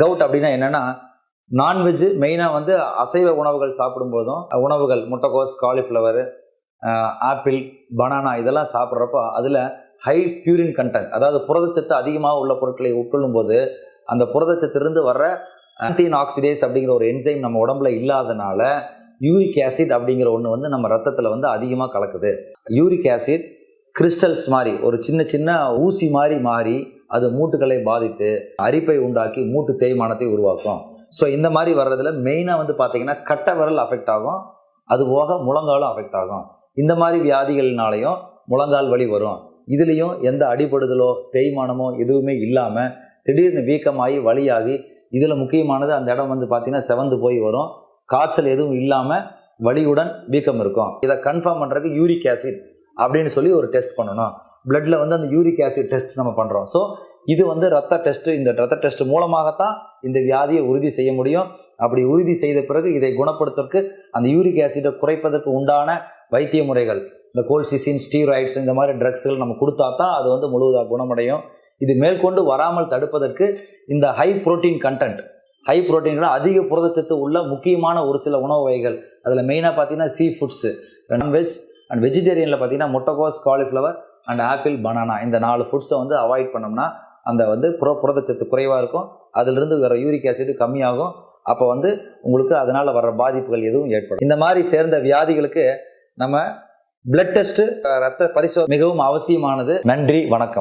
Cout அப்படின்னா என்னன்னா, non veg மெயினாக வந்து அசைவ உணவுகள் சாப்பிடும்போதும் உணவுகள் முட்டைக்கோஸ், காலிஃப்ளவர், ஆப்பிள், பனானா இதெல்லாம் சாப்பிட்றப்போ அதில் ஹை பியூரின் கண்டென்ட், அதாவது புரதச்சத்து அதிகமாக உள்ள பொருட்களை உட்கொள்ளும் போது அந்த புரதச்சத்திலிருந்து வர்ற ஆன்டின் ஆக்சிடேஸ் அப்படிங்கிற ஒரு என்சைம் நம்ம உடம்புல இல்லாதனால யூரிக் ஆசிட் அப்படிங்கிற ஒன்று வந்து நம்ம ரத்தத்தில் வந்து அதிகமாக கலக்குது. யூரிக் ஆசிட் கிறிஸ்டல்ஸ் மாதிரி ஒரு சின்ன சின்ன ஊசி மாதிரி மாறி அது மூட்டுகளை பாதித்து அரிப்பை உண்டாக்கி மூட்டு தேய்மானத்தை உருவாக்கும். ஸோ இந்த மாதிரி வர்றதுல மெயினாக வந்து பார்த்தீங்கன்னா கட்டை விரல் அஃபெக்ட் ஆகும், அது போக முழங்காலும் அஃபெக்ட் ஆகும். இந்த மாதிரி வியாதிகள்னாலையும் முழங்கால் வலி வரும். இதுலேயும் எந்த அடிபடுதலோ தேய்மானமோ எதுவுமே இல்லாமல் திடீர்னு வீக்கமாகி வலியாகி இதில் முக்கியமானது அந்த இடம் வந்து பார்த்தீங்கன்னா செவந்து போய் வரும். காய்ச்சல் எதுவும் இல்லாமல் வலியுடன் வீக்கம் இருக்கும். இதை கன்ஃபார்ம் பண்ணுறதுக்கு யூரிக் ஆசிட் அப்படின்னு சொல்லி ஒரு டெஸ்ட் பண்ணணும். பிளட்டில் வந்து அந்த யூரிக் ஆசிட் டெஸ்ட் நம்ம பண்ணுறோம். ஸோ இது வந்து ரத்த டெஸ்ட்டு. இந்த ரத்த டெஸ்ட் மூலமாகத்தான் இந்த வியாதியை உறுதி செய்ய முடியும். அப்படி உறுதி செய்த பிறகு இதை குணப்படுத்துறதுக்கு அந்த யூரிக் ஆசிடை குறைப்பதற்கு உண்டான வைத்திய முறைகள், இந்த கோல்சிசின், ஸ்டீராய்ட்ஸ், இந்த மாதிரி ட்ரக்ஸ்கள் நம்ம கொடுத்தா தான் அது வந்து முழுவதாக குணமடையும். இது மேற்கொண்டு வராமல் தடுப்பதற்கு இந்த ஹை புரோட்டீன் கண்டென்ட், ஹை புரோட்டீன்கள் அதிக புரதச்சத்து உள்ள முக்கியமான ஒரு சில உணவு வகைகள், அதில் மெயினாக பார்த்தீங்கன்னா சீ ஃபுட்ஸு, நான்வெஜ் அண்ட் வெஜிடேரியனில் பார்த்தீங்கன்னா முட்டைக்கோஸ், காலிஃப்ளவர் அண்ட் ஆப்பிள், பனானா, இந்த 4 ஃபுட்ஸை வந்து அவாய்ட் பண்ணோம்னா அந்த வந்து புரதச்சத்து குறைவாக இருக்கும். அதிலிருந்து வர யூரிக் ஆசிட் கம்மியாகும். அப்போ வந்து உங்களுக்கு அதனால் வர்ற பாதிப்புகள் எதுவும் ஏற்படும். இந்த மாதிரி சேர்ந்த வியாதிகளுக்கு நம்ம பிளட் டெஸ்ட்டு, ரத்த பரிசோதனை மிகவும் அவசியமானது. நன்றி, வணக்கம்.